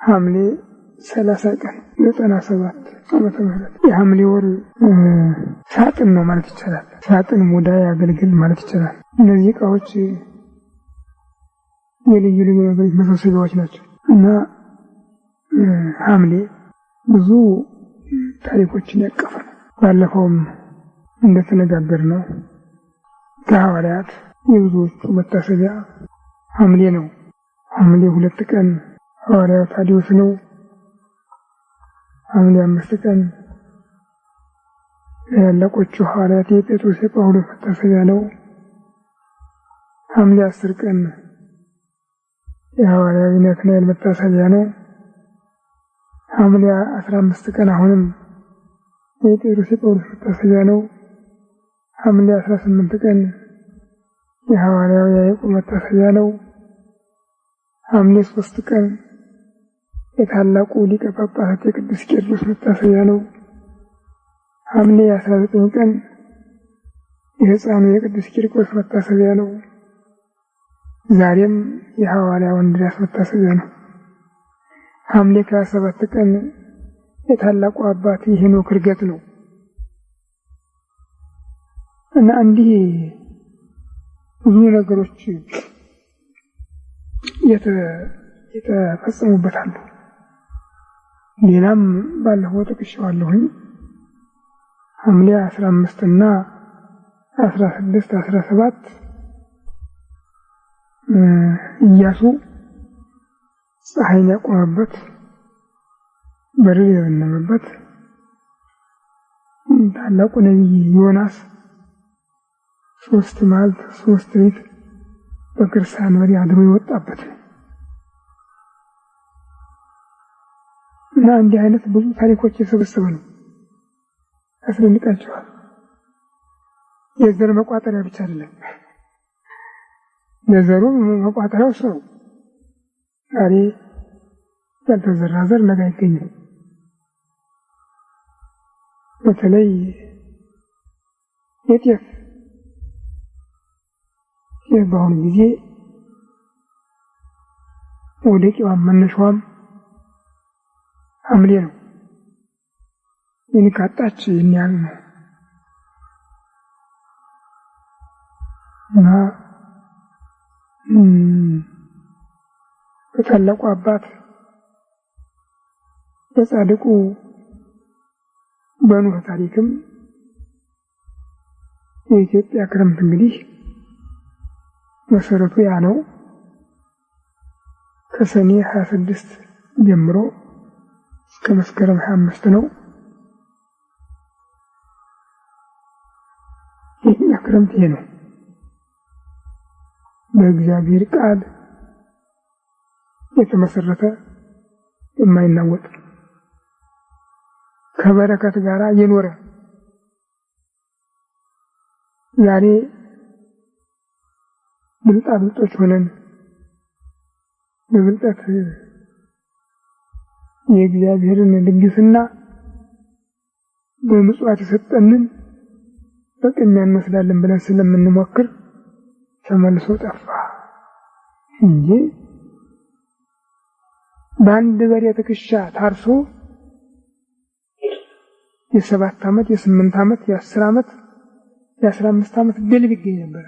ሐምሌ 30 ቀን 97 ዓመተ ምህረት የሐምሌ ወር ሳጥን ነው ማለት ይቻላል። ሳጥን ሙዳይ አገልግል ማለት ይቻላል። እነዚህ ዕቃዎች የልዩ ልዩ ነገሮች መሰብሰቢያዎች ናቸው እና ሐምሌ ብዙ ታሪኮችን ያቀፈ ነው። ባለፈውም እንደተነጋገርነው ከሐዋርያት የብዙዎቹ መታሰቢያ ሐምሌ ነው። ሐምሌ 2 ቀን ሐዋርያው ታዲዮስ ነው። ሐምሌ 5 ቀን ያለቆቹ ሐዋርያት የጴጥሮስ የጳውሎስ መታሰቢያ ነው። ሐምሌ 10 ቀን የሐዋርያው ናትናኤል መታሰቢያ ነው። ሐምሌ 15 ቀን አሁንም የጴጥሮስ የጳውሎስ መታሰቢያ ነው። ሐምሌ 18 ቀን የሐዋርያው ያዕቆብ መታሰቢያ ነው። ሐምሌ 3 ቀን የታላቁ ሊቀ ጳጳሳት የቅዱስ ቄርሎስ መታሰቢያ ነው። ሐምሌ 19 ቀን የሕፃኑ የቅዱስ ቂርቆስ መታሰቢያ ነው። ዛሬም የሐዋርያው እንድርያስ መታሰቢያ ነው። ሐምሌ 27 ቀን የታላቁ አባት የሄኖክ ዕርገት ነው እና እንዲህ ብዙ ነገሮች የተፈጸሙበታል። ሌላም ባለፈው ጠቅሼዋለሁኝ። ሐምሌ 15 እና 16 17 ኢያሱ ፀሐይን ያቆመበት በርር የበነመበት፣ ታላቁ ነቢይ ዮናስ 3 መዓልት 3 ሌሊት በከርሰ አንበሪ አድሮ የወጣበት እና እንዲህ አይነት ብዙ ታሪኮች የሰበሰበ ነው። ያስደንቃቸዋል። የዘር መቋጠሪያ ብቻ አይደለም። የዘሩ መቋጠሪያው ሰው ዛሬ ያልተዘራ ዘር ነገ አይገኝም። በተለይ የጤፍ በአሁኑ ጊዜ ወደቂዋም መነሻዋም ሐምሌ ነው። ይንቃጣች ይኛል ነው እና በታላቁ አባት በጻድቁ በኖህ ታሪክም የኢትዮጵያ ክረምት እንግዲህ መሰረቱ ያ ነው። ከሰኔ 26 ጀምሮ እስከ መስከረም 25 ነው። የኢትዮጵያ ክረምት ይሄ ነው። በእግዚአብሔር ቃል የተመሰረተ የማይናወጥ ከበረከት ጋር የኖረ ዛሬ ብልጣብልጦች ሆነን በብልጠት የእግዚአብሔርን ልግስና በምጽዋት የሰጠንን በቅሚያ እንወስዳለን ብለን ስለምንሞክር ተመልሶ ጠፋ እንጂ በአንድ በሬ ትከሻ ታርሶ የ7 ዓመት የ8 ዓመት የ10 ዓመት የ15 ዓመት ድል ቢገኝ ነበር።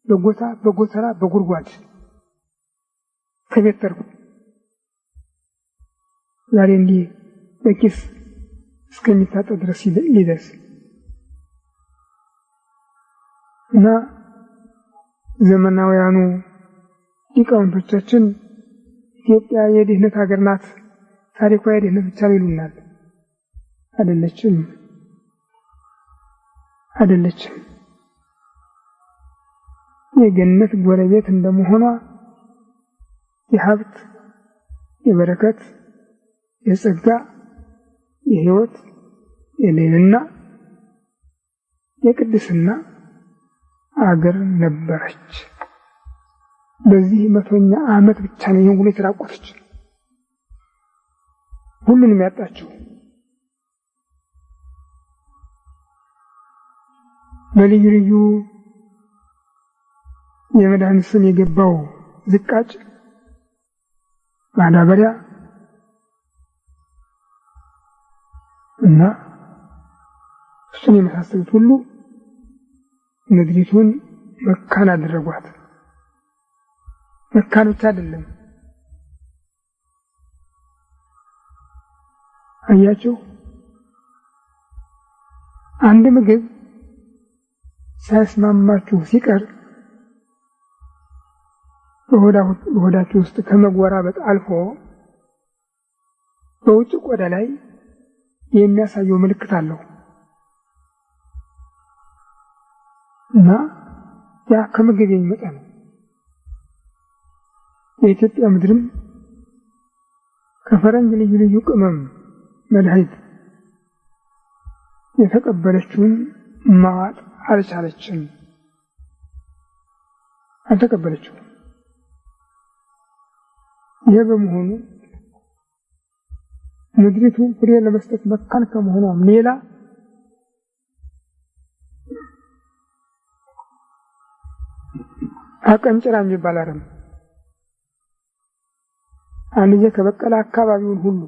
በጎታ በጎተራ በጉርጓድ ከቤት ተርፎ ዛሬ እንዲህ በኪስ እስከሚታጠብ ድረስ ሊደርስ እና ዘመናውያኑ ሊቃውንቶቻችን ኢትዮጵያ የድህነት ሀገር ናት፣ ታሪኳ የድህነት ብቻ ይሉናል። አይደለችም። የገነት ጎረቤት እንደመሆኗ የሀብት፣ የበረከት፣ የጸጋ፣ የሕይወት፣ የልዕልና፣ የቅድስና አገር ነበረች። በዚህ 100ኛ ዓመት ብቻ ነው ይሄን ሁሉ የተራቆተች ሁሉንም ያጣችው። በልዩ ልዩ የመድኃኒት ስም የገባው ዝቃጭ ማዳበሪያ እና እሱን የመሳሰሉት ሁሉ ምድሪቱን መካን አደረጓት። መካን ብቻ አይደለም፣ አያችሁ አንድ ምግብ ሳይስማማችሁ ሲቀር በሆዳችሁ ውስጥ ከመጎራበጥ አልፎ በውጭ ቆዳ ላይ የሚያሳየው ምልክት አለው እና ያ ከምግብ የሚመጣ ነው። የኢትዮጵያ ምድርም ከፈረንጅ ልዩ ልዩ ቅመም መድኃኒት የተቀበለችውን ማዋጥ አልቻለችም፣ አልተቀበለችም። ይህ በመሆኑ ምድሪቱ ፍሬ ለመስጠት መካን ከመሆኗም ሌላ አቀንጭራ የሚባል አረም አንድ ጊዜ ከበቀለ አካባቢውን ሁሉ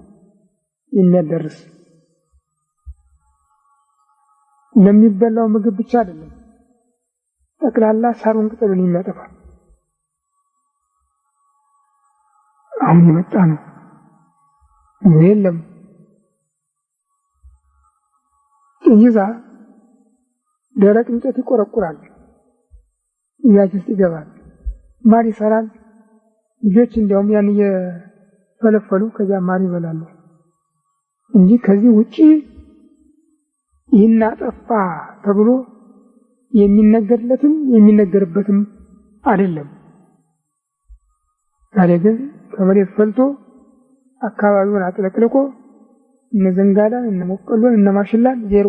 የሚያደርስ ለሚበላው ምግብ ብቻ አይደለም፣ ጠቅላላ ሳሩን ቅጠሉን የሚያጠፋ አሁን የመጣ ነው። የለም ይዛ ደረቅ እንጨት ይቆረቁራል፣ ያጅ ውስጥ ይገባል፣ ማር ይሰራል። ልጆች እንዲያውም ያን እየፈለፈሉ ከዚያ ማር ይበላሉ እንጂ ከዚህ ውጪ ይህን አጠፋ ተብሎ የሚነገርለትም የሚነገርበትም አይደለም። ዛሬ ግን ከመሬት ፈልቶ አካባቢውን አጥለቅልቆ እነ ዘንጋዳን እነ ሞቀሎን እነ ማሽላን ዜሮ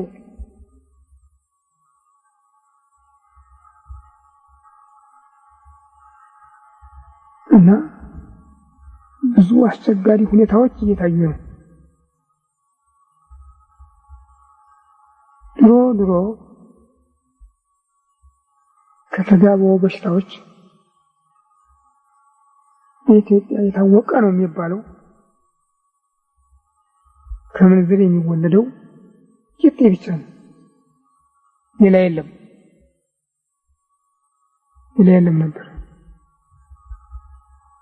እና ብዙ አስቸጋሪ ሁኔታዎች እየታዩ ነው። ድሮ ከተጋቡ በሽታዎች በኢትዮጵያ የታወቀ ነው የሚባለው ከምንዝር የሚወለደው ቂጤ ብቻ ነው፣ ሌላ የለም ነበር።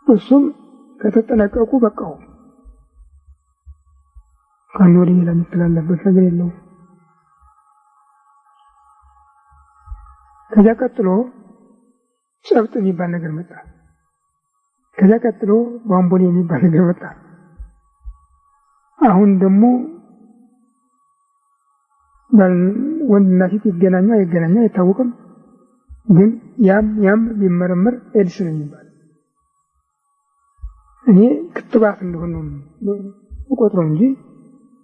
እሱም ከተጠነቀቁ በቃው፣ ከአንድ ወደ ሌላ የሚተላለፍበት ነገር የለውም። ከዚያ ቀጥሎ ጨብጥ የሚባል ነገር መጣ። ከዚያ ቀጥሎ ባምቦሌ የሚባል ነገር መጣ። አሁን ደግሞ ወንድና ሴት ይገናኙ አይገናኙ አይታወቅም፣ ግን ያም ሊመረመር ኤድስ ነው የሚባል እኔ ክትባት እንደሆነ ነው ቆጥረው እንጂ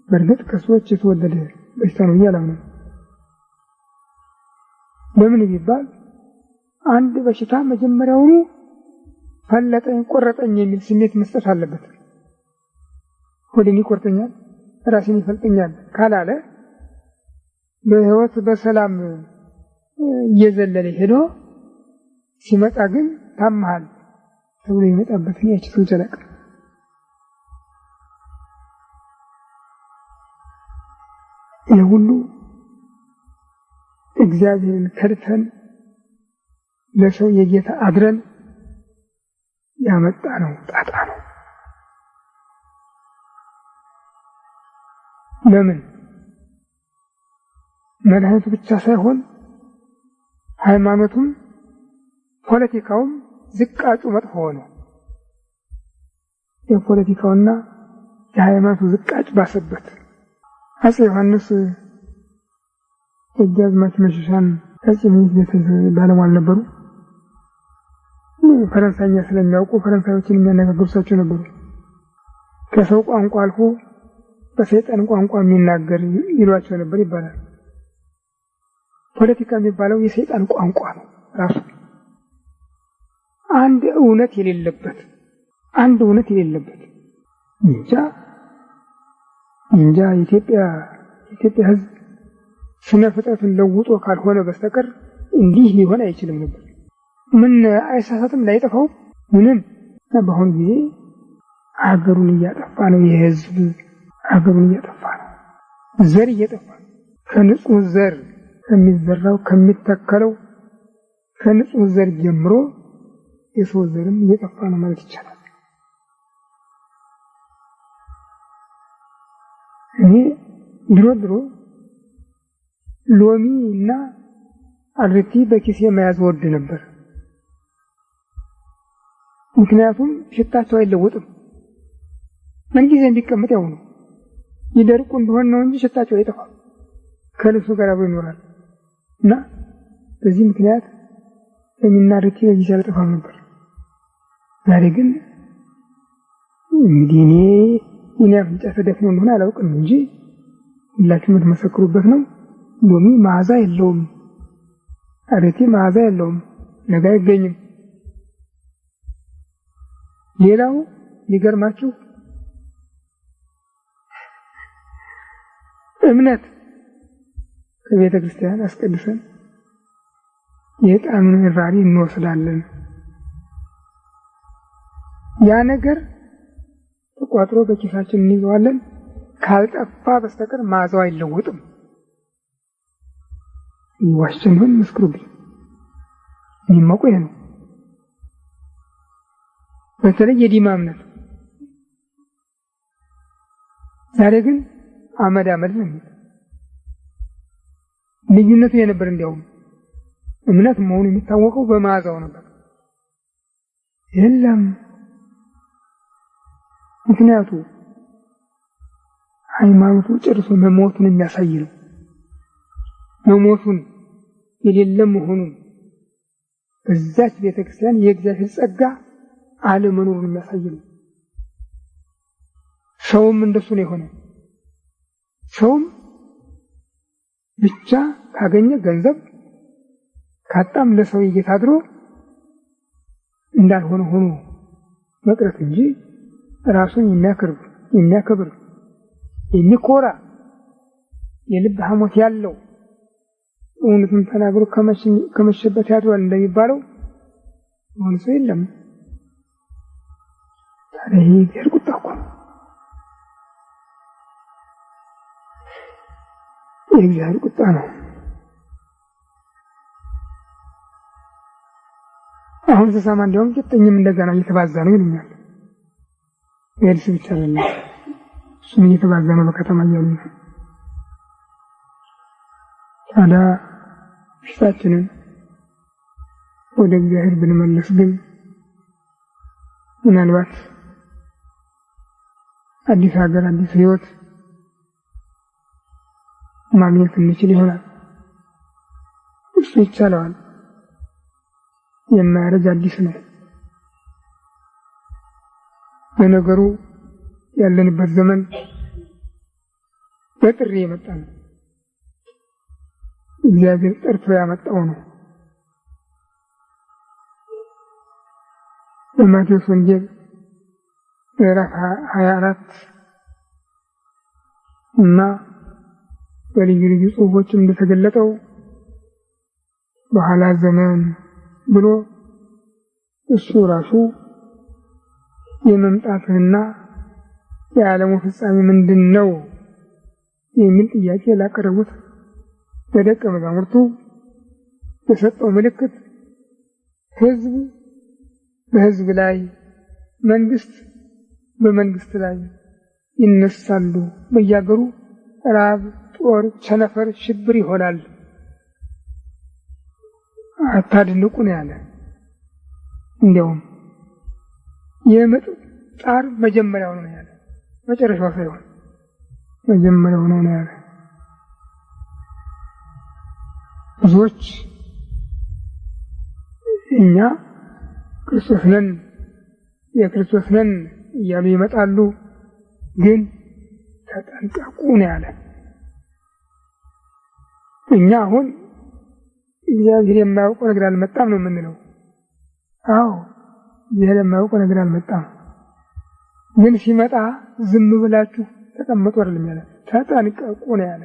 በእርግጥ ከሰዎች የተወለደ በሽታ ነው እያላምነው። ለምን ቢባል አንድ በሽታ መጀመሪያውኑ ፈለጠኝ ቆረጠኝ የሚል ስሜት መስጠት አለበት። ሆዴን ይቆርጠኛል ራሴን ይፈልጠኛል ካላለ በህይወት በሰላም እየዘለለ ሄዶ ሲመጣ ግን ታመሃል ተብሎ ይመጣበትን ያችው ጨለቅ የሁሉ እግዚአብሔርን ከድተን ለሰው የጌታ አድረን ያመጣ ነው ጣጣ ነው። ለምን መድኃኒቱ ብቻ ሳይሆን ሃይማኖቱም ፖለቲካውም ዝቃጩ መጥፎ ሆነ። የፖለቲካውና የሃይማኖቱ ዝቃጭ ባሰበት። አፄ ዮሐንስ ደጃዝማች መሸሻን ከጽምት ባለሟል ነበሩ። ፈረንሳይኛ ስለሚያውቁ ፈረንሳዮችን የሚያነጋግሩ ሰዎች ነበሩ። ከሰው ቋንቋ አልፎ በሰይጣን ቋንቋ የሚናገር ይሏቸው ነበር ይባላል። ፖለቲካ የሚባለው የሰይጣን ቋንቋ ነው ራሱ። አንድ እውነት የሌለበት እንጃ የኢትዮጵያ ሕዝብ ስነ ፍጥረትን ለውጦ ካልሆነ በስተቀር እንዲህ ሊሆን አይችልም ነበር። ምን አይሳሳትም ላይጠፋው ምንም። በአሁኑ ጊዜ አገሩን እያጠፋ ነው። የሕዝብ አገሩን እያጠፋ ነው። ዘር እየጠፋ ከንጹህ ዘር ከሚዘራው ከሚተከለው ከንጹህ ዘር ጀምሮ የሰው ዘርም እየጠፋ ነው ማለት ይቻላል። እኔ ድሮ ሎሚ እና አርቲ በኪሴ መያዝ ወድ ነበር። ምክንያቱም ሽታቸው አይለወጥም። ምን ጊዜ እንዲቀመጥ ያው ነው። ይደርቁ እንደሆነ ነው እንጂ ሽታቸው አይጠፋም። ከልብሱ ጋር አብሮ ይኖራል እና በዚህ ምክንያት ሎሚና አርቲ በጊዜ አልጠፋም ነበር። ዛሬ ግን እንግዲህ እኔ አፍንጫ ተደፍኖ እንደሆነ አላውቅም እንጂ ሁላችሁም የምትመሰክሩበት ነው። ሎሚ መዓዛ የለውም፣ አርቲ መዓዛ የለውም፣ ነገ አይገኝም። ሌላው ሊገርማችሁ እምነት ከቤተ ክርስቲያን አስቀድሰን የዕጣኑን እራሪ እንወስዳለን። ያ ነገር ተቋጥሮ በኪሳችን እንይዘዋለን። ካልጠፋ በስተቀር መዓዛው አይለወጥም። ይዋሽን ሆን መስክሩብኝ። የሚመቁ ይሄ ነው። በተለይ የዲማ እምነት ዛሬ ግን አመድ ነው። ልዩነቱ የነበር እንዲያውም እምነት መሆኑ የሚታወቀው በመዓዛው ነበር። የለም ምክንያቱ ሃይማኖቱ ጨርሶ መሞቱን የሚያሳይ ነው። መሞቱን የሌለ መሆኑን በዛች ቤተክርስቲያን የእግዚአብሔር ጸጋ አለመኖሩን የሚያሳይ ነው። ሰውም እንደሱ ነው የሆነው። ሰውም ብቻ ካገኘ ገንዘብ ካጣም ለሰው የጌታ አድሮ እንዳልሆነ ሆኖ መቅረት እንጂ ራሱን የሚያከብር የሚኮራ የልብ ሐሞት ያለው እውነቱን ተናግሮ ከመሸበት ያድራል እንደሚባለው ሆነ ሰው የለም። ታዲያ ይሄ እግዚአብሔር ቁጣ እኮ ነው። የእግዚአብሔር ቁጣ ነው። አሁን ተሰማ እንዲያውም ጭጥኝም እንደገና እየተባዛ ነው ይሉኛል። ኤልስ ብቻ አይደለም እሱም እየተባዛ ነው በከተማ እያሉ ነው። ታዲያ ፊታችንን ወደ እግዚአብሔር ብንመለስ ግን ምናልባት አዲስ ሀገር አዲስ ህይወት ማግኘት እንችል ይሆናል። እሱ ይቻለዋል። የማያረጅ አዲስ ነው። በነገሩ ያለንበት ዘመን በጥሪ የመጣ ነው። እግዚአብሔር ጠርቶ ያመጣው ነው። በማቴዎስ ወንጌል ምዕራፍ 24 እና በልዩ ልዩ ጽሑፎችም እንደተገለጠው በኋላ ዘመን ብሎ እሱ ራሱ የመምጣትና የዓለሙ ፍጻሜ ምንድነው የሚል ጥያቄ ላቀረቡት ለደቀ መዛሙርቱ የሰጠው ምልክት ሕዝብ በሕዝብ ላይ መንግስት በመንግስት ላይ ይነሳሉ፣ በየአገሩ ራብ፣ ጦር፣ ቸነፈር፣ ሽብር ይሆናል። አታድንቁ ነው ያለ። እንዲያውም የምጥ ጣር መጀመሪያው ነው ያለ፣ መጨረሻው ሳይሆን መጀመሪያው ነው ያለ። ብዙዎች እኛ ክርስቶስ ነን የክርስቶስ ነን እያሉ ይመጣሉ፣ ግን ተጠንቀቁ ነው ያለ። እኛ አሁን እግዚአብሔር የማያውቀው ነገር አልመጣም ነው የምንለው። አዎ እግዚአብሔር የማያውቀው ነገር አልመጣም፣ ግን ሲመጣ ዝም ብላችሁ ተቀመጡ አይደለም ያለ፣ ተጠንቀቁ ነው ያለ።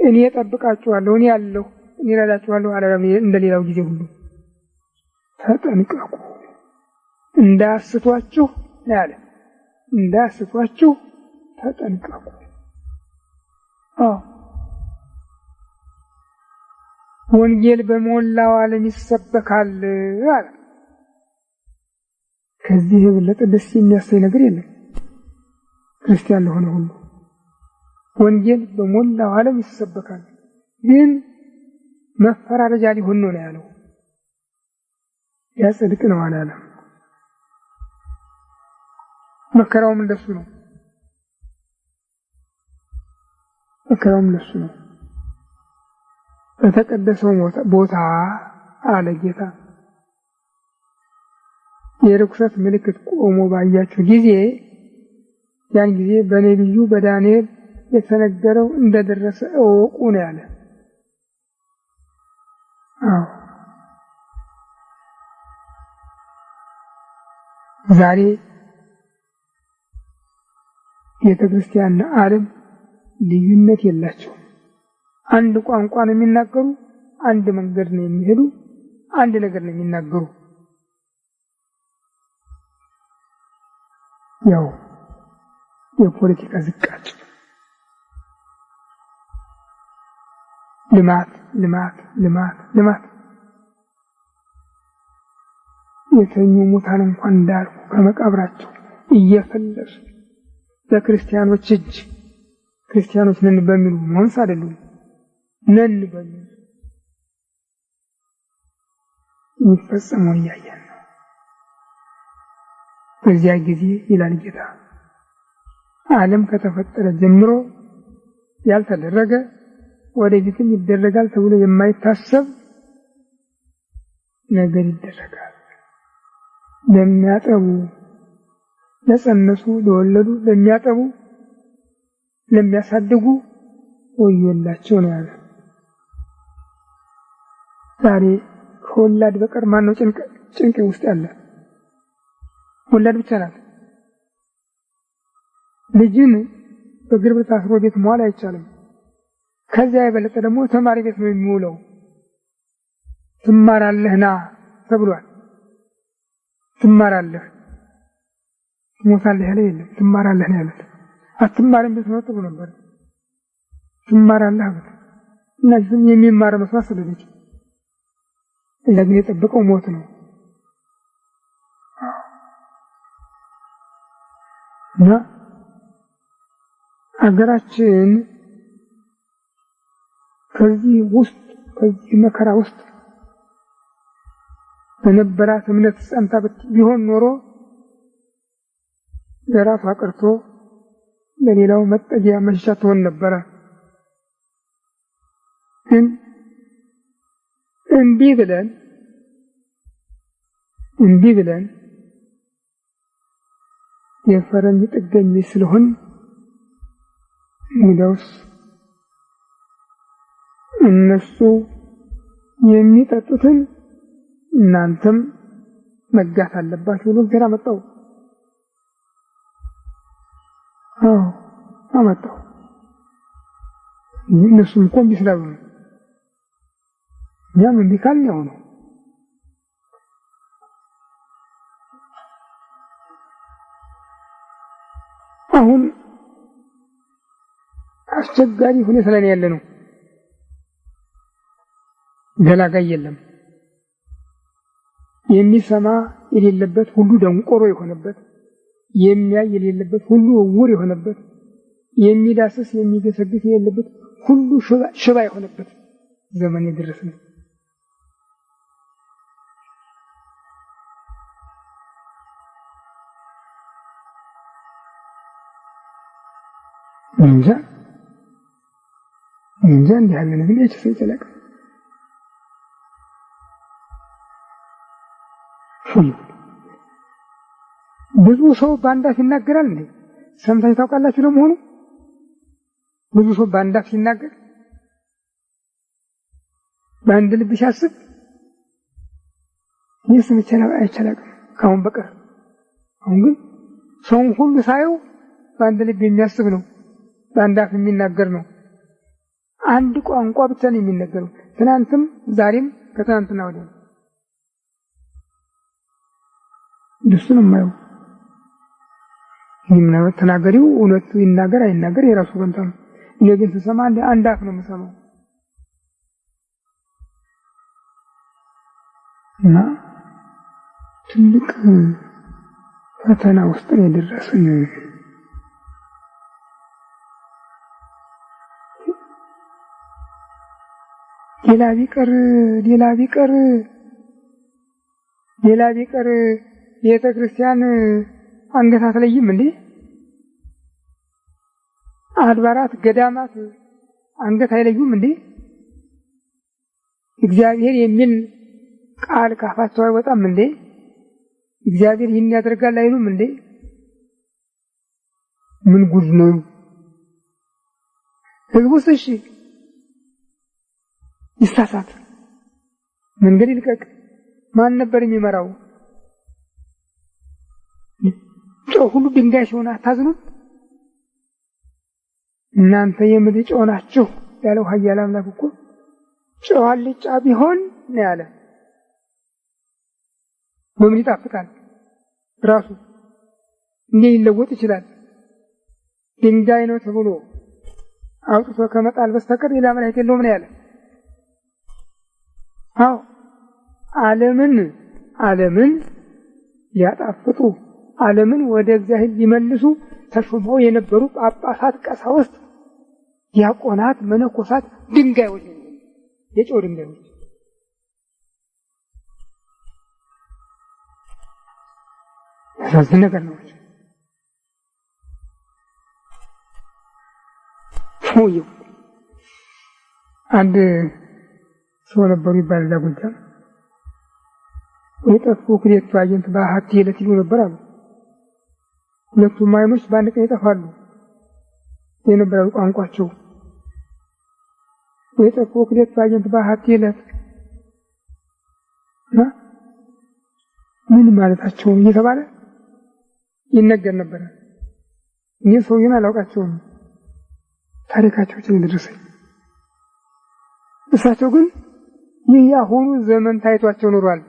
እኔ እጠብቃችኋለሁ፣ እኔ ያለሁ፣ እኔ እረዳችኋለሁ አላለም እንደሌላው ጊዜ ሁሉ። ተጠንቀቁ እንዳያስቷችሁ ነው ያለ። እንዳያስቷችሁ ተጠንቀቁ። ወንጌል በሞላው ዓለም ይሰበካል አለ። ከዚህ የበለጠ ደስ የሚያሰኝ ነገር የለም። ክርስቲያን ለሆነ ሁሉ ወንጌል በሞላው ዓለም ይሰበካል፣ ግን መፈራረጃ ሊሆን ነው ያለው። ያጽድቅ ነው አላለም። መከራውም እንደሱ ነው። መከራውም እንደሱ ነው። በተቀደሰው ቦታ አለ ጌታ የርኩሰት ምልክት ቆሞ ባያችሁ ጊዜ ያን ጊዜ በነቢዩ በዳንኤል የተነገረው እንደደረሰ እወቁ ነው ያለ። ዛሬ ቤተክርስቲያንና ዓለም ልዩነት የላቸውም። አንድ ቋንቋ ነው የሚናገሩ፣ አንድ መንገድ ነው የሚሄዱ፣ አንድ ነገር ነው የሚናገሩ። ያው የፖለቲካ ዝቃጭ ልማት ልማት ልማት ልማት የተኙ ሙታን እንኳን እንዳሉ ከመቃብራቸው እየፈለሱ በክርስቲያኖች እጅ ክርስቲያኖች ነን በሚሉ መንስ አይደሉም ነን በሚሉ የሚፈጸመው እያየን ነው። በዚያ ጊዜ ይላል ጌታ ዓለም ከተፈጠረ ጀምሮ ያልተደረገ ወደፊትም ይደረጋል ተብሎ የማይታሰብ ነገር ይደረጋል። ለሚያጠቡ፣ ለጸነሱ፣ ለወለዱ፣ ለሚያጠቡ፣ ለሚያሳድጉ ወዮላቸው ነው ያለ። ዛሬ ከወላድ በቀር ማን ነው ጭንቅ ውስጥ ያለ? ወላድ ብቻ ናት። ልጅን በእግር ታስሮ ቤት መዋል አይቻልም። ከዚያ የበለጠ ደግሞ ተማሪ ቤት ነው የሚውለው። ትማራለህ ና ተብሏል። ትማራለህ ሞታለህ ያለ የለም። ትማራለህ ነው ያሉት። አትማርም ቤት ነው ተብሎ ነበር። ትማራለህ አሉት እና የሚማር መስማት ስለደች ለግን የጠበቀው ሞት ነው። እና አገራችን ከዚህ መከራ ውስጥ በነበራት እምነት ጸንታ ቢሆን ኖሮ ለራሷ ቀርቶ ለሌላው መጠጊያ መሸሻ ትሆን ነበረ። ግን እንዲህ ብለን የፈረንጅ ጥገኞች ስለሆን እንግዲያውስ እነሱ የሚጠጡትን እናንተም መጋት አለባችሁ ብሎ ግራ መጣው። አመጣው። እነሱም እኮ እንዲህ ስላሉ ነው። እኛም እንዲህ ካልን ያው ነው። አሁን አስቸጋሪ ሁኔታ ላይ ያለ ነው። ገላጋይ የለም። የሚሰማ የሌለበት ሁሉ ደንቆሮ የሆነበት፣ የሚያይ የሌለበት ሁሉ እውር የሆነበት፣ የሚዳስስ የሚገሰግስ የሌለበት ሁሉ ሽባ የሆነበት ዘመን የደረስነው። እንጃ እንዲህ ያለ ነገር የችሰው ይጨለቅ ብዙ ሰው በአንዳፍ ይናገራል እንዴ? ሰምታችሁ ታውቃላችሁ? ለመሆኑ ብዙ ሰው በአንዳፍ ሲናገር በአንድ ልብ ሲያስብ ይስም አይቻልም ካሁን በቀር። አሁን ግን ሰውን ሁሉ ሳየው በአንድ ልብ የሚያስብ ነው፣ በአንዳፍ የሚናገር ነው። አንድ ቋንቋ ብቻ ነው የሚነገረው፣ ትናንትም ዛሬም ከትናንትና ወዲያ። ደስ ነው የማየው። ምናምን ተናገሪው እውነቱ ይናገር አይናገር የራሱ ፈንታ ነው። እኔ ግን ስሰማ አንድ አፍ ነው የምሰማው እና ትልቅ ፈተና ውስጥ ነው የደረስን። ሌላ ቢቀር ቤተ ክርስቲያን አንገት አትለይም እንዴ? አድባራት ገዳማት አንገት አይለዩም እንዴ? እግዚአብሔር የሚል ቃል ካፋቸው አይወጣም እንዴ? እግዚአብሔር ይህን ያደርጋል አይሉም እንዴ? ምን ጉድ ነው? ህዝቡስ እሺ ይሳሳት፣ መንገድ ይልቀቅ። ማን ነበር የሚመራው? ጨው ሁሉ ድንጋይ ሲሆን አታዝኑት? እናንተ የምድር ጨው ናችሁ ያለው ኃያል አምላክ እኮ ጨው አልጫ ቢሆን ነው ያለ። በምን ይጣፍጣል? ራሱ እንዴት ሊለወጥ ይችላል? ድንጋይ ነው ተብሎ አውጥቶ ከመጣል በስተቀር ሌላ መድኃኒት የለውም ነው ያለ። አዎ ዓለምን ሊያጣፍጡ ዓለምን ወደ እግዚአብሔር ሊመልሱ ተሾመው የነበሩ ጳጳሳት፣ ቀሳውስት፣ ዲያቆናት፣ መነኮሳት ድንጋዮች፣ የጨው ድንጋዮች። ያሳዝን ነገር ነው። አንድ ሰው ነበሩ ይባላል ጎጃም። የጠፉ ክሌቱ አየንት በአሐቲ ዕለት ይሉ ነበር አሉ። ሁለቱም አይኖች በአንድ ቀን ይጠፋሉ የነበረው ቋንቋቸው። የጠፉ ክሌቱ አየንት በአሐቲ ዕለት ምን ማለታቸው እየተባለ ይነገር ነበር። እኔ ሰውዬውን አላውቃቸውም፣ ታሪካቸው ብቻ ደረሰኝ። እሳቸው ግን ይህ ያሁኑ ዘመን ታይቷቸው ኖሯል።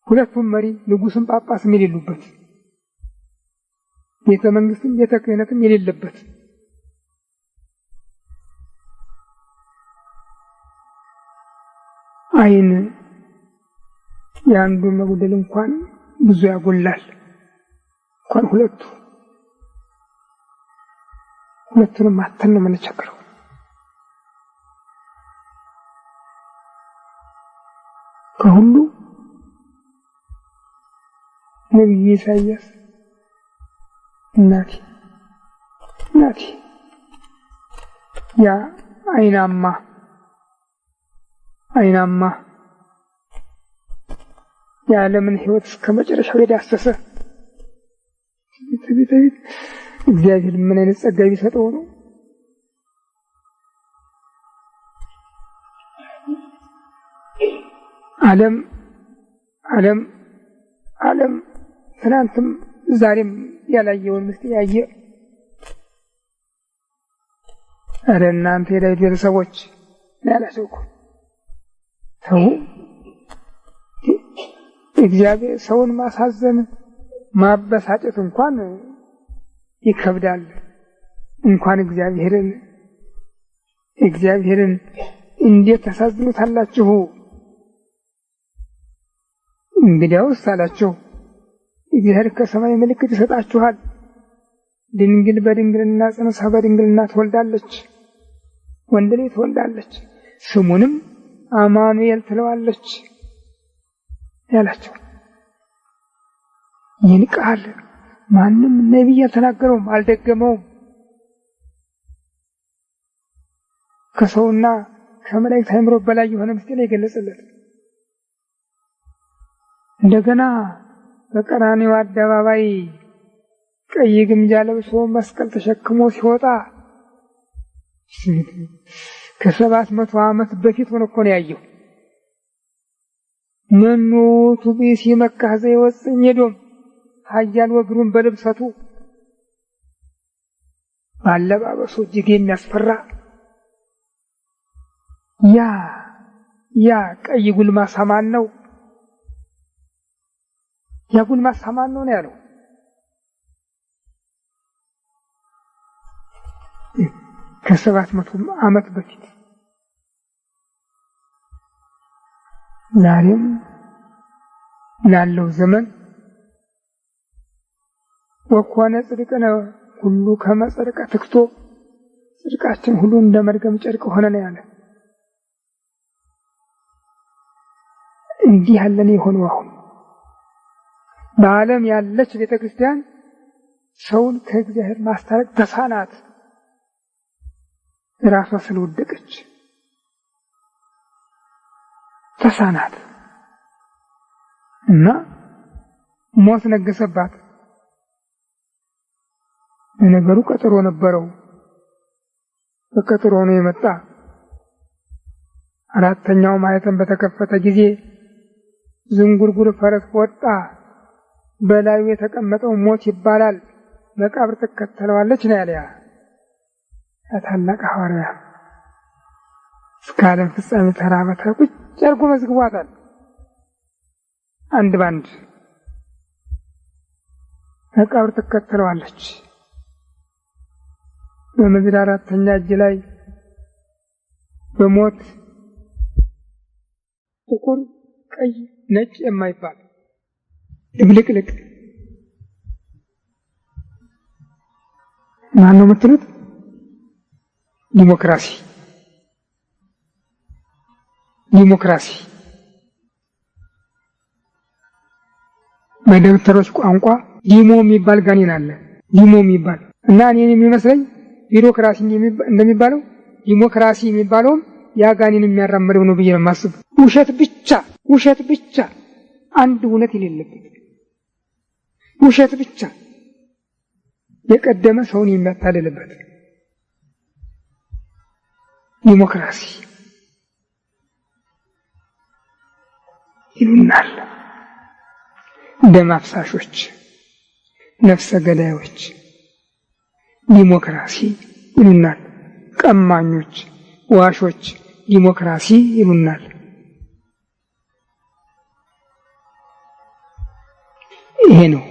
ሁለቱም መሪ ንጉስም ጳጳስም የሌሉበት፣ ቤተ መንግስትም ቤተ ክህነትም የሌለበት፣ አይን የአንዱ መጉደል እንኳን ብዙ ያጎላል። እንኳን ሁለቱንም ማተን ነው የምንቸገረው። ከሁሉ ነቢዩ ኢሳይያስ እናቴ ያ አይናማ የዓለምን ሕይወት እስከ መጨረሻው የዳሰሰ እግዚአብሔር ምን አይነት ጸጋ ቢሰጠው ነው? ዓለም ትናንትም ዛሬም ያላየውን ምስጢር ያየ። ኧረ እናንተ የዳዊት ቤተሰቦች ያላቸው እኮ ተው። እግዚአብሔር ሰውን ማሳዘን ማበሳጨት እንኳን ይከብዳል። እንኳን እግዚአብሔርን እንዴት ታሳዝኑታላችሁ? እንግዲያውስ አላቸው እግዚአብሔር ከሰማይ ምልክት ይሰጣችኋል። ድንግል በድንግልና ጸንሳ በድንግልና ትወልዳለች፣ ወንድ ልጅ ትወልዳለች፣ ስሙንም አማኑኤል ትለዋለች ያላቸው። ይህን ቃል ማንም ነቢይ አልተናገረውም፣ አልደገመውም። ከሰውና ከመላእክት አእምሮ በላይ የሆነ ምስጢር የገለጸለት። እንደገና በቀራንዮ አደባባይ ቀይ ግምጃ ለብሶ መስቀል ተሸክሞ ሲወጣ ከ700 ዓመት በፊት ሆኖ እኮ ነው ያየው። መኑ ቱቢሲ መካህ ዘይወፅእ ሜዶም ኃያል ወግሩን በልብሰቱ ባለባበሱ እጅግ የሚያስፈራ ያ ቀይ ጉልማሳ ማን ነው? ያ ጉልማሳ ማን ነው ያለው። ከ700 ዓመት በፊት ዛሬም ላለው ዘመን ወኮነ ጽድቅነ ሁሉ ከመጽድቀ ትክቶ ጽድቃችን ሁሉ እንደ መርገም ጨርቅ ሆነ ነው ያለ። እንዲህ ያለን የሆነው አሁን በዓለም ያለች ቤተክርስቲያን ሰውን ከእግዚአብሔር ማስታረቅ ተሳናት። ራሷ ስለወደቀች ተሳናት እና ሞት ነገሰባት። ነገሩ ቀጠሮ ነበረው። በቀጠሮ ነው የመጣ። አራተኛው ማኅተም በተከፈተ ጊዜ ዝንጉርጉር ፈረስ ወጣ። በላዩ የተቀመጠው ሞት ይባላል። መቃብር ትከተለዋለች ነው ያለ ታላቅ ሐዋርያ። እስከ ዓለም ፍጻሜ ተራ በተራ ቁጭ አድርጎ መዝግቧታል። አንድ ባንድ መቃብር ትከተለዋለች። በምድር አራተኛ እጅ ላይ በሞት ጥቁር፣ ቀይ፣ ነጭ የማይባል ድብልቅልቅ ማን ነው የምትሉት? ዲሞክራሲ በደብተሮች ቋንቋ ዲሞ የሚባል ጋኔን አለ። ዲሞ የሚባል እና እኔን የሚመስለኝ ቢሮክራሲ እንደሚባለው ዲሞክራሲ የሚባለውም ያ ጋኔን የሚያራምደው ነው ብዬ ነው የማስበው። ውሸት ብቻ አንድ እውነት የሌለበት ውሸት ብቻ የቀደመ ሰውን የሚያታልልበት ዲሞክራሲ ይሉናል። ደም አፍሳሾች፣ ነፍሰ ገዳዮች ዲሞክራሲ ይሉናል። ቀማኞች፣ ዋሾች ዲሞክራሲ ይሉናል። ይሄ ነው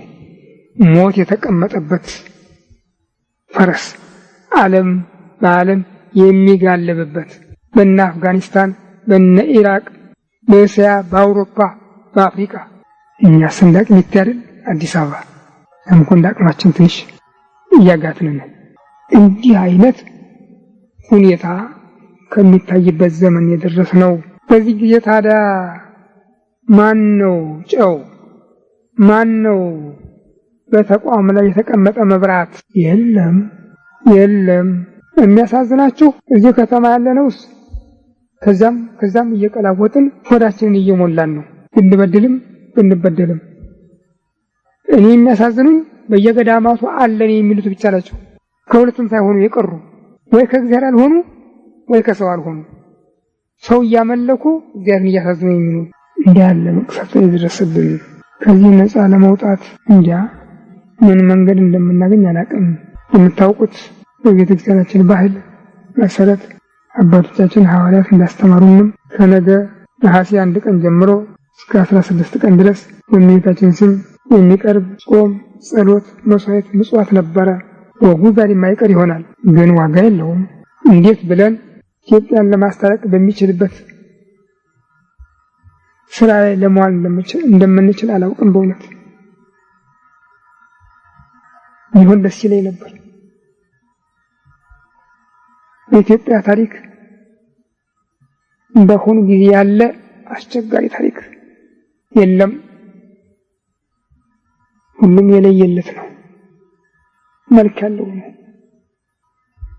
ሞት የተቀመጠበት ፈረስ በዓለም የሚጋለብበት በእነ አፍጋኒስታን፣ በእነ ኢራቅ፣ በእስያ፣ በአውሮፓ፣ በአፍሪካ። እኛ ሰንዳቅ ሚታደል አዲስ አበባ እንኳን እንዳቅማችን ትንሽ እያጋትን ነው። እንዲህ አይነት ሁኔታ ከሚታይበት ዘመን የደረስነው። በዚህ ጊዜ ታዲያ ማን ነው ጨው? ማን ነው በተቋም ላይ የተቀመጠ መብራት? የለም። የሚያሳዝናችሁ እዚህ ከተማ ያለነውስ ከዛም እየቀላወጥን ሆዳችንን እየሞላን ነው። ብንበደልም እኔ የሚያሳዝኑኝ በየገዳማቱ አለን የሚሉት ብቻ ናቸው። ከሁለቱም ሳይሆኑ የቀሩ ወይ ከእግዚአብሔር አልሆኑ ወይ ከሰው አልሆኑ። ሰው እያመለኩ እግዚአብሔርን እያሳዝኑ የሚሉ እንዲህ ያለ መቅሰፍት የደረሰብን። ከዚህ ነፃ ለመውጣት ምን መንገድ እንደምናገኝ አላውቅም። የምታውቁት በቤተክርስቲያናችን ባህል መሰረት አባቶቻችን ሐዋርያት እንዳስተማሩንም ከነገ ነሐሴ 1 ቀን ጀምሮ እስከ 16 ቀን ድረስ በእመቤታችን ስም የሚቀርብ ጾም፣ ጸሎት፣ መስዋዕት፣ ምጽዋት ነበረ። ወጉ ዛሬ የማይቀር ይሆናል፣ ግን ዋጋ የለውም። እንዴት ብለን ኢትዮጵያን ለማስታረቅ በሚችልበት ስራ ላይ ለመዋል እንደምንችል አላውቅም። በእውነት ይሁን ደስ ይለኝ ነበር። በኢትዮጵያ ታሪክ በአሁኑ ጊዜ ያለ አስቸጋሪ ታሪክ የለም። ሁሉም የለየለት ነው፣ መልክ ያለው ነው።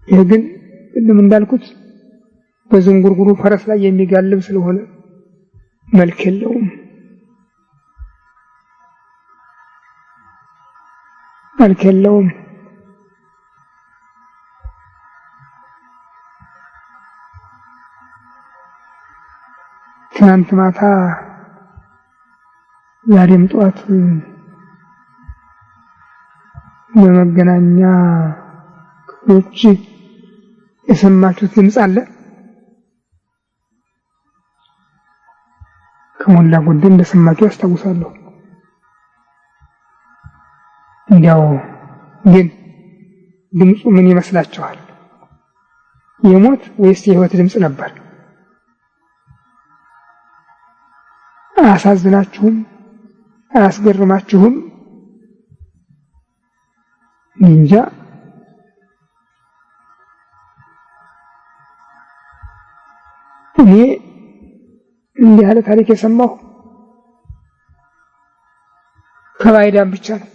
ይህ ግን ቅድም እንዳልኩት በዝንጉርጉሩ ፈረስ ላይ የሚጋልብ ስለሆነ መልክ የለውም። ትናንት ማታ ዛሬም ጠዋት በመገናኛ ክፍሎች የሰማችሁት ድምፅ አለ። ከሞላ ጎደል እንደሰማችሁ አስታውሳለሁ። እንዲያው ግን ድምፁ ምን ይመስላችኋል? የሞት ወይስ የህይወት ድምጽ ነበር? አያሳዝናችሁም? አያስገርማችሁም? እንጃ። እኔ እንዲህ ያለ ታሪክ የሰማሁ ከባይዳን ብቻ ነው።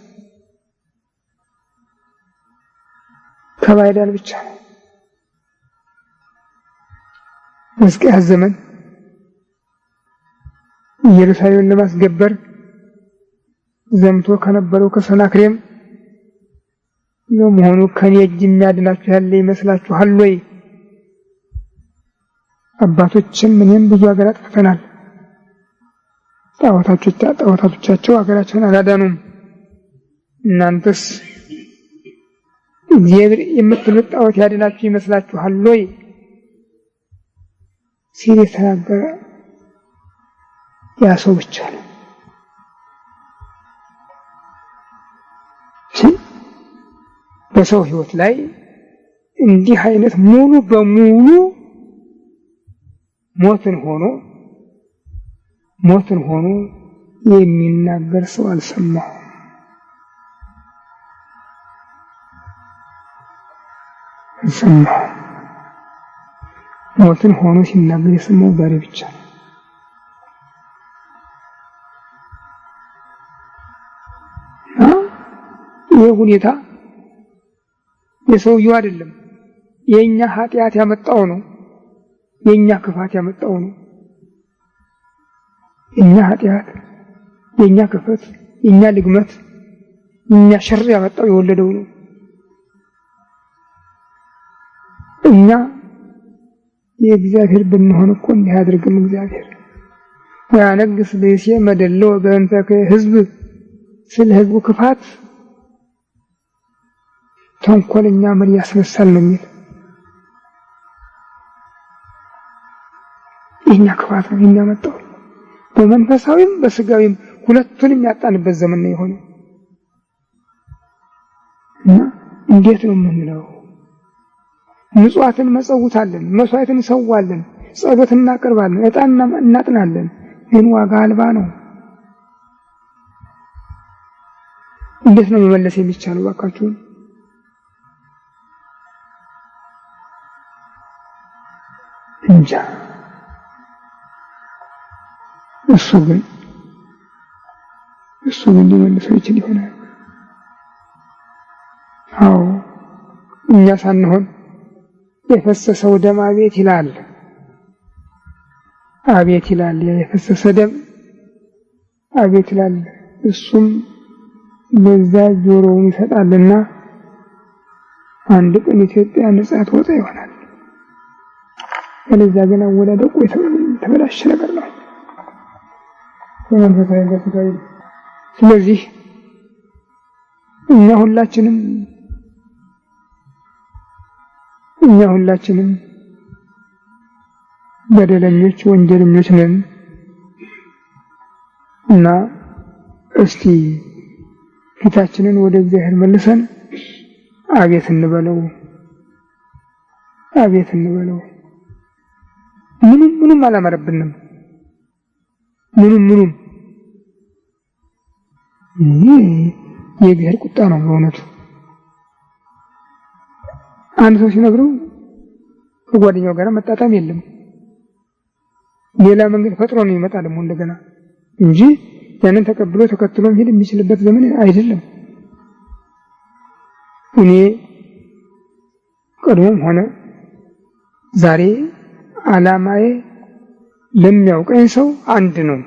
ከባይዳን ብቻ ነው። በሕዝቅያስ ዘመን ኢየሩሳሌምን ለማስገበር ዘምቶ ከነበረው ከሰናክሬም ለመሆኑ ከኔ እጅ የሚያድናችሁ ያለ ይመስላችኋል ወይ? አባቶችም እኔም ብዙ ሀገር አጥፍተናል። ጣዖታቶቻቸው ሀገራቸውን አላዳኑም። እናንተስ እግዚአብሔር የምትሉት ጣዖት ያድናችሁ ይመስላችኋል ወይ ሲል የተናገረ ያ ሰው ብቻ ነው። በሰው ህይወት ላይ እንዲህ አይነት ሙሉ በሙሉ ሞትን ሆኖ የሚናገር ሰው አልሰማሁም። ሞትን ሆኖ ሲናገር የሰማው ዛሬ ብቻ ነው። ይህ ሁኔታ የሰውየው አይደለም፣ የኛ ኃጢአት ያመጣው ነው። የኛ ክፋት ያመጣው ነው። የኛ ኃጢአት፣ የኛ ክፋት፣ የኛ ልግመት፣ የኛ ሸር ያመጣው የወለደው ነው። እኛ የእግዚአብሔር ብንሆን እኮ እንዲህ አድርግም እግዚአብሔር ወያነግስ ለይሴ መደለው በእንተ ህዝብ ስለ ህዝቡ ክፋት ተንኮለኛ መሪ ያስነሳል ነው የሚል። የኛ ክፋት ነው የሚያመጣው። በመንፈሳዊም በስጋዊም ሁለቱንም ያጣንበት ዘመን ነው የሆነው። እና እንዴት ነው የምንለው? ምጽዋትን መጸውታለን፣ መስዋዕትን እንሰዋለን፣ ጸሎት እናቀርባለን፣ ዕጣን እናጥናለን፣ ግን ዋጋ አልባ ነው። እንዴት ነው መመለስ የሚቻለው? ባካችሁ እንጃ። እሱ ግን ሊመልሰው ይችል ይሆናል። አዎ እኛ ሳንሆን የፈሰሰው ደም አቤት ይላል። አቤት ይላል። የፈሰሰ ደም አቤት ይላል። እሱም በዛ ጆሮውን ይሰጣልና አንድ ቀን ኢትዮጵያ ነጻ ትወጣ ይሆናል። ስለዚህ ግን አወዳደቁ የተበላሸ ነገር ነው። ስለዚህ እኛ ሁላችንም በደለኞች ወንጀለኞች ነን እና እስቲ ፊታችንን ወደ እግዚአብሔር መልሰን አቤት እንበለው። ምንም አላማረብንም። ምንም የእግዚአብሔር ቁጣ ነው በእውነቱ። አንድ ሰው ሲነግረው ከጓደኛው ጋር መጣጣም የለም። ሌላ መንገድ ፈጥሮ ነው ይመጣ ደግሞ እንደገና እንጂ ያንን ተቀብሎ ተከትሎ መሄድ የሚችልበት ዘመን አይደለም። እኔ ቀድሞም ሆነ ዛሬ ዓላማዬ ለሚያውቀኝ ሰው አንድ ነው፣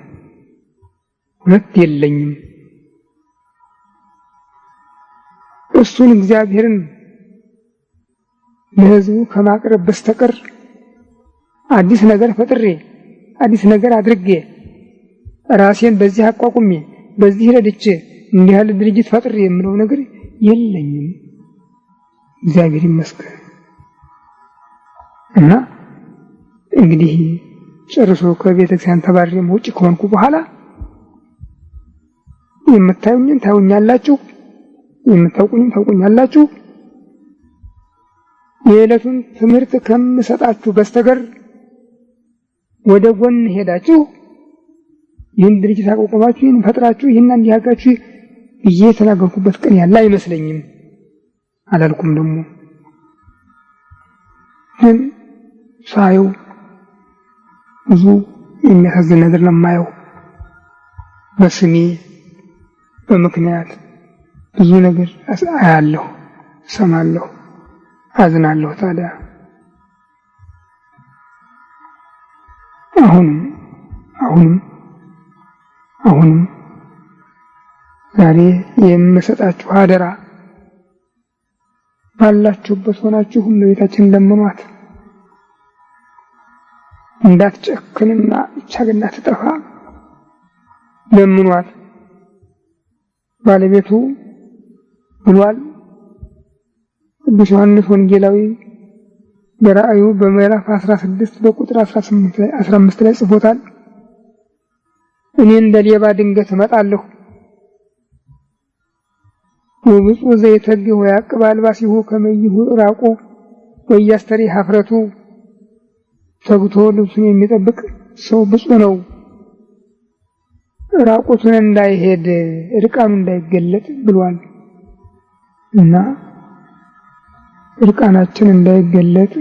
ሁለት የለኝም። እሱን እግዚአብሔርን ለሕዝቡ ከማቅረብ በስተቀር አዲስ ነገር ፈጥሬ አዲስ ነገር አድርጌ ራሴን በዚህ አቋቁሜ በዚህ ረድቼ እንዲህ ያለ ድርጅት ፈጥሬ የምለው ነገር የለኝም። እግዚአብሔር ይመስገን። እና እንግዲህ ጨርሶ ከቤተክርስቲያን ተባረሬ ውጪ ከሆንኩ በኋላ የምታዩኝን ታዩኛላችሁ፣ የምታውቁኝን ታውቁኛላችሁ። የዕለቱን ትምህርት ከምሰጣችሁ በስተቀር ወደ ጎን ሄዳችሁ ይህን ድርጅት አቋቁማችሁ ይህን ፈጥራችሁ ይህን እንዲያጋችሁ እየተናገርኩበት ቀን ያለ አይመስለኝም አላልኩም። ደግሞ ግን ሳየው ብዙ የሚያሳዝን ነገር ለማየው በስሜ በምክንያት ብዙ ነገር አያለሁ፣ ሰማለሁ፣ አዝናለሁ። ታዲያ አሁንም ዛሬ የምሰጣችሁ አደራ ባላችሁበት ሆናችሁ እመቤታችንን ለምኗት፣ እንዳትጨክንና ብቻ እንዳትጠፋ ለምኗት። ባለቤቱ ብሏል። ቅዱስ ዮሐንስ ወንጌላዊ በራእዩ በምዕራፍ 16 በቁጥር 15 ላይ ጽፎታል። እኔ እንደ ሌባ ድንገት እመጣለሁ ወብፁዕ ዘይተግህ ወያዕቅብ አልባሲሁ ከመ ይሁር ራቁ ወያስተሪ ኀፍረቱ። ተግቶ ልብሱን የሚጠብቅ ሰው ብፁዕ ነው፣ ራቁቱን እንዳይሄድ እርቃኑ እንዳይገለጥ ብሏል። እና እርቃናችን እንዳይገለጥ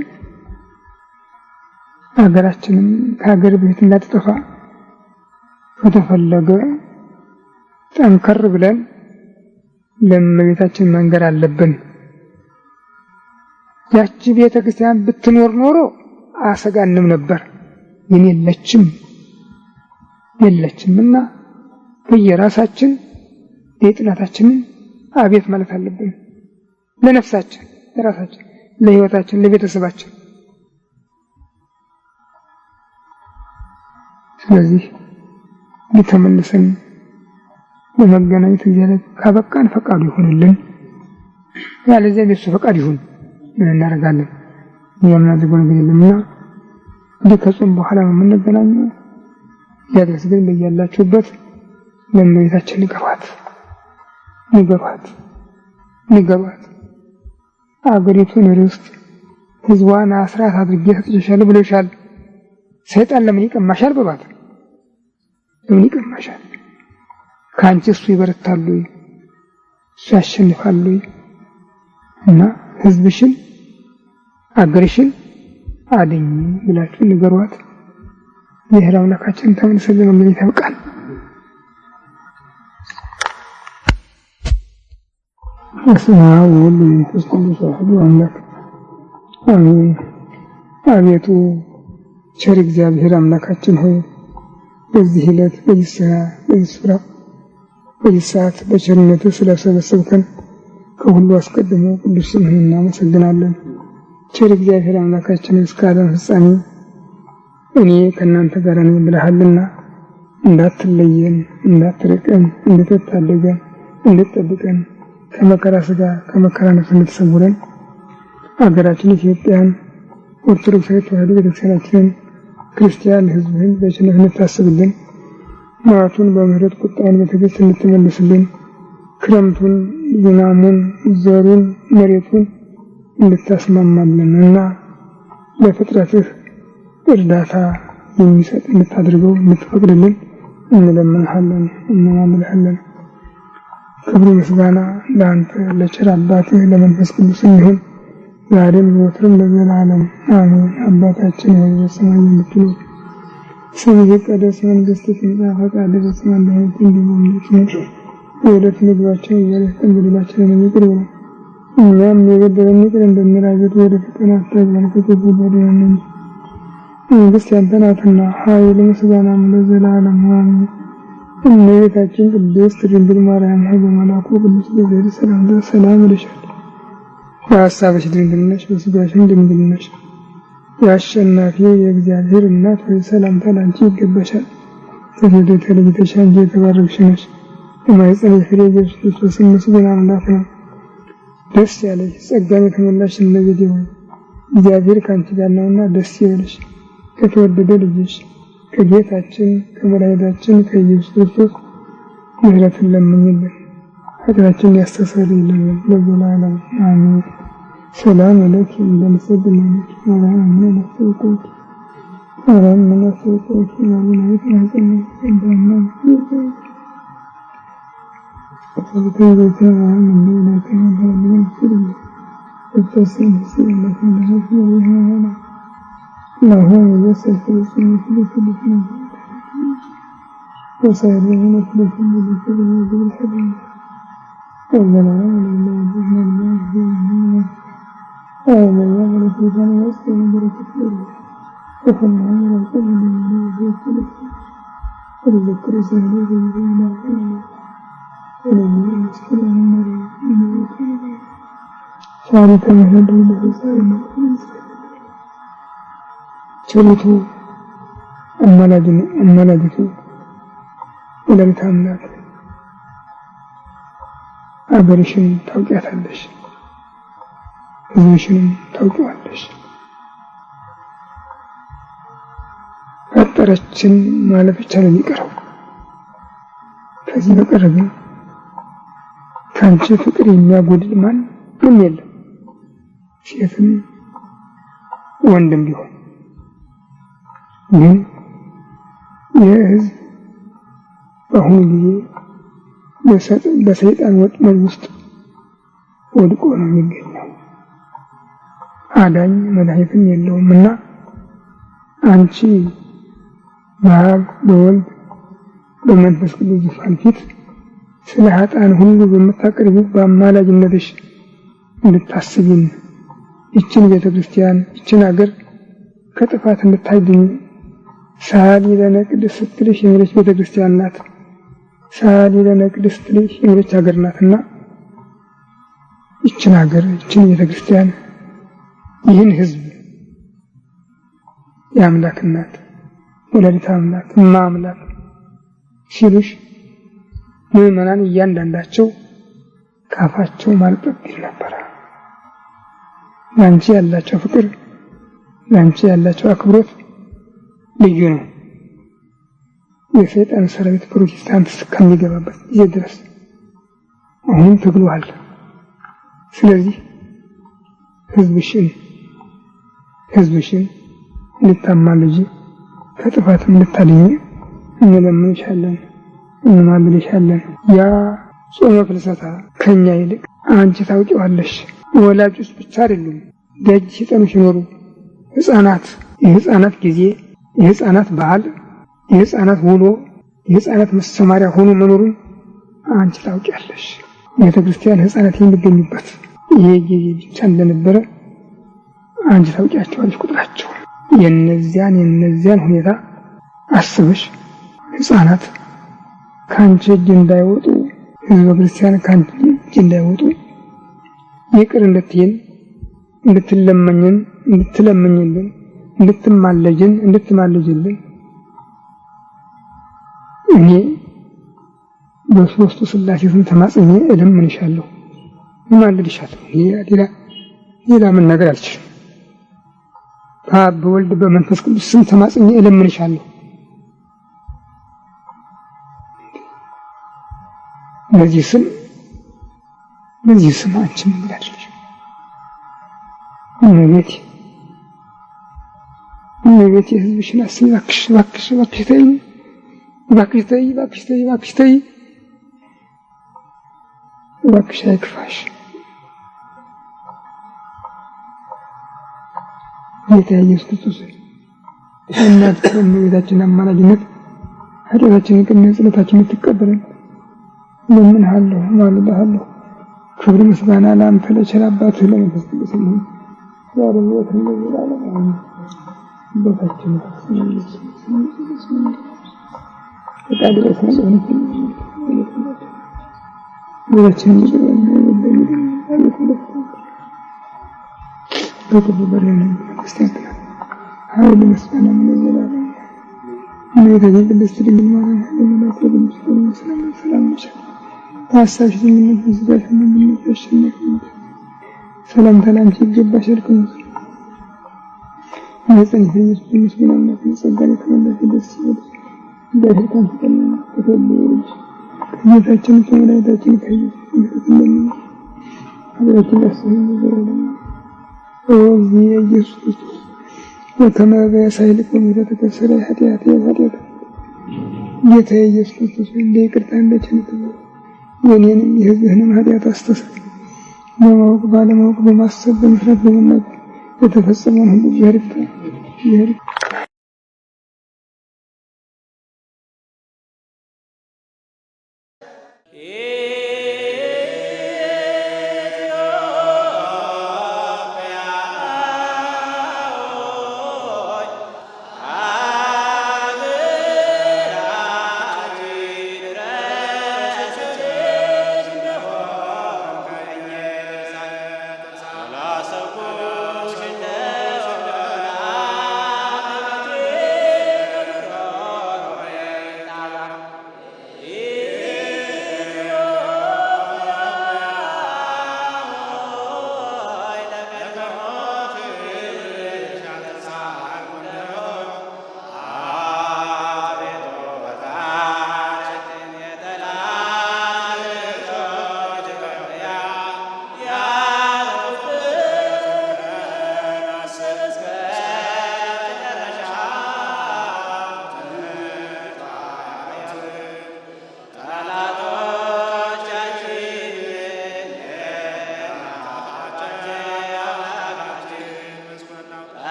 ሀገራችንን ከሀገር ቤት እንዳትጠፋ ከተፈለገ ጠንከር ብለን ለእመቤታችን መንገር አለብን። ያቺ ቤተ ክርስቲያን ብትኖር ኖሮ አሰጋንም ነበር፣ ግን የለችምና በየራሳችን የጥናታችንን አቤት ማለት አለብን። ለነፍሳችን፣ ለራሳችን፣ ለሕይወታችን፣ ለቤተሰባችን። ስለዚህ ተመልሰን ለመገናኘት እግዚአብሔር ካበቃን ፈቃዱ ይሁንልን፣ ያለዚያ የእሱ ፈቃድ ይሁን። ምን እናደርጋለን? የምናደርገው ነገር የለምና እንዲህ ከጾም በኋላ ነው የምንገናኘው። ያድረስ ግን በያላችሁበት ለእመቤታችን ንገሯት። አገሪቱን ርስት ሕዝቧን አስራት አድርጌ ሰጥቼሻለሁ ብሎሻል። ሰይጣን ለምን ይቀማሻል? በባት ለምን ይቀማሻል? ከአንቺ እሱ ይበረታሉ፣ እሱ ያሸንፋሉ። እና ሕዝብሽን አገርሽን አድኝ ብላችሁ ንገሯት። ይህ አምላካችን ተመልሰን ለመገናኘት ያብቃን። በስመ አብ ወወልድ ወመንፈስ ቅዱስ አሐዱ አምላክ አሜን። አቤቱ ቸር እግዚአብሔር አምላካችን ሆይ በዚህ ዕለት በዚህ ስፍራ በዚህ ሰዓት በቸርነትህ ስለሰበሰብከን ከሁሉ አስቀድሞ ቅዱስ ስምህን እናመሰግናለን። ቸር እግዚአብሔር አምላካችን እስከ ዓለም ፍጻሜ እኔ ከእናንተ ጋር ነኝ ብለሃልና እንዳትለየን፣ እንዳትርቀን፣ እንድትታደገን፣ እንድትጠብቀን ከመከራ ሥጋ ከመከራ ነፍስ እንድትሰውረን አገራችን ኢትዮጵያን ኦርቶዶክሳዊ ተዋሕዶ ቤተክርስቲያናችንን ክርስቲያን ሕዝብህን በቸርነት እንድታስብልን፣ መዓቱን በምህረት ቁጣውን በትዕግስት እንድትመልስልን፣ ክረምቱን ዝናሙን ዘሩን መሬቱን እንድታስማማልንና ለፍጥረትህ እርዳታ የሚሰጥ እንድታደርገው እንድትፈቅድልን እንለምንሃለን፣ እንማልድሃለን። ክብር ምስጋና ለአንተ ለቸር አባትህ ለመንፈስ ቅዱስ እንዲሆን ዛሬም ዘወትርም ለዘላለም አሜን። አባታችን ሆይ በሰማይ የምትኖር ስምህ ይቀደስ፣ መንግሥትህ ትምጣ፣ ፈቃድህ በሰማይ እንደሆነች እንዲሁ በምድር ትሁን። የዕለት ምግባችንን ዛሬ ስጠን፣ በደላችንን ይቅር በለን እኛም የበደሉንን ይቅር እንደምንል፣ አቤቱ ወደ ፈተና አታግባን ከክፉ አድነን እንጂ መንግሥት ያንተ ናትና ኃይል፣ ምስጋናም ለዘላለሙ አሜን። እመቤታችን ቅድስት ድንግል ማርያም ሆይ በመልአኩ ቅዱስ ገብርኤል ሰላምታ ሰላም እልሻለሁ። በሐሳብሽ ድንግል ነሽ፣ በሥጋሽም ድንግል ነሽ። የአሸናፊ የእግዚአብሔር እናት ሆይ ሰላምታ ላንቺ ይገባሻል። ከሴቶች ተለይተሽ አንቺ የተባረክሽ ነሽ፣ የማኅፀንሽ ፍሬ ኢየሱስ ክርስቶስ ምስጉን አምላክ ነው። ደስ ያለሽ ጸጋን የተሞላሽ እመቤቴ ሆይ እግዚአብሔር ከአንቺ ጋር ነውና ደስ ይበልሽ። ከተወደደ ልጅሽ ከጌታችን ከመድኃኒታችን ከኢየሱስ ክርስቶስ ምሕረትን ለምኝልን፣ ኃጢአታችንን ያስተሰርይልን ለዘላለሙ አሜን። ሰላም ለኪ እንደምሰግናለች ማርያም ምን ለሰውቶች ማርያም ምን ለሰውቶች ማርያም ያዘነ እንደና ሰውቶች ማርያም ምን ለከኝ التسليم السلام عليكم ما هو يسر في السنة في السنة وسائرين في السنة في الحبيب أولا عمل الله بإذن الله أولا يعمل في ذلك ويسر بركة الله وفن عمل القبل من الله في السنة ولذكر سهله بإذن الله ولم يسكر من الله ثالثا يهدي لحسين ثلث الملدة ወላዲተ አምላክ አገርሽን ታውቂያታለሽ፣ ሕዝብሽንም ታውቂዋለሽ። ፈጠረችን ማለት ብቻ ነው የሚቀረው። ከዚህ በቀር ግን ከአንቺ ፍቅር የሚያጎድል ማንም የለም፣ ሴትም ወንድም ቢሆን። ግን ይህ ሕዝብ በአሁኑ ጊዜ በሰይጣን ወጥመድ ውስጥ ወድቆ ነው የሚገኘው። አዳኝ መድኃኒትም የለውም እና አንቺ በአብ በወልድ በመንፈስ ቅዱስ ዙፋን ፊት ስለ ኃጥአን ሁሉ በምታቀርቢው በአማላጅነትሽ እንድታስቢን ይችን ቤተክርስቲያን ይችን ሀገር ከጥፋት እንድታድኝ ሳሊ ለነ ቅድስት ስትልሽ የምለች ቤተክርስቲያን ናት። ሳሊ ለነ ቅድስት ስትልሽ የምለች ሀገር ናትና ይችን ሀገር ይችን ቤተክርስቲያን ይህን ህዝብ የአምላክ እናት ወላዲተ አምላክ እማ አምላክ ሲሉሽ ምዕመናን እያንዳንዳቸው ካፋቸው ማልጠጥ ይል ነበር። ለአንቺ ያላቸው ፍቅር ለአንቺ ያላቸው አክብሮት ልዩ ነው። የሰይጣን ሰራዊት ፕሮቴስታንት እስከሚገባበት ጊዜ ድረስ አሁንም ትግሏል። ስለዚህ ህዝብሽን እንድታማልጂ ከጥፋት እንድታድኝ እንለምንሻለን፣ እንማልድሻለን። ያ ጾመ ፍልሰታ ከኛ ይልቅ አንቺ ታውቂዋለሽ። ወላጆች ብቻ አይደሉም ደጅ ሲጠኑ ሲኖሩ ህፃናት፣ የህፃናት ጊዜ፣ የህፃናት ባህል፣ የህፃናት ውሎ፣ የህፃናት መሰማሪያ ሆኖ መኖሩን አንቺ ታውቂያለሽ። ቤተክርስቲያን ህፃናት የሚገኙበት ይሄ ጊዜ ብቻ እንደነበረ አንቺ ታውቂያቸዋለሽ ቁጥራቸው። የነዚያን ሁኔታ አስበሽ ህፃናት ካንቺ እጅ እንዳይወጡ፣ ህዝበ ክርስቲያን ካንቺ እጅ እንዳይወጡ ይቅር እንድትይን፣ እንድትለምኝልን፣ እንድትማልጅልን እኔ በሦስቱ ሥላሴ ስም ተማጽኜ እለምንሻለሁ፣ እማልድሻለሁ። ሌላ ምን ነገር አልችልም። በአብ በወልድ በመንፈስ ቅዱስ ስም ተማጽኜ እለምንሻለሁ። በዚህ ስም አንቺ ምን ብላለሽ? እመቤቴ ህዝብሽን አስቢ እባክሽ ተይ እባክሽ አይክፋሽ። ጌታ ኢየሱስ ክርስቶስ እናት ከእመቤታችን አማላጅነት ኃጢአታችንን ቅድመ ጸሎታችንን ትቀበለን እለምንሃለሁ፣ እማልድሃለሁ። ክብር ምስጋና ለአንተ ለቸር አባትህ ለመንፈስ ቅዱስ ይሁን ዛሬም ዘወትርም ለዘላለሙ አሜን። አባታችን ፈቃድ ለሰማን ወላችን በክብር በረን ክርስቲያን ኃይል ምስጋና ለዘላለሙ እመቤታችን ቅድስት ድንግል ማርያም ለመላእክት ለቅዱሳን ሰላም ይሁን። ታሳሽ ዝምነት ዝጋሽ ምንነት ተሸነፈ ሰላምታ ላንቺ ይገባሻል። ነጽን ፍሬስ ምስጋናና ጸጋን የተመላሽ ደስ ይበልሽ። በህይወታችን ተከብሮሽ ከጌታችን ከመድኃኒታችን ከኢየሱስ ክርስቶስ እንደምን አብራችን ያሰኝ ዘላለም ኢየሱስ ክርስቶስ ወተመበየ ሳይልቁን ወተከሰረ ኃጢአት ጌታ ኢየሱስ ክርስቶስ እንደ ይቅርታ እንደ ቸርነት የኔንም የሕዝብህንም ኃጢአት አስተሰርይ። በማወቅ ባለማወቅ በማሰብ በመፍራት በመናገር የተፈጸመውን ሁሉ ይቅር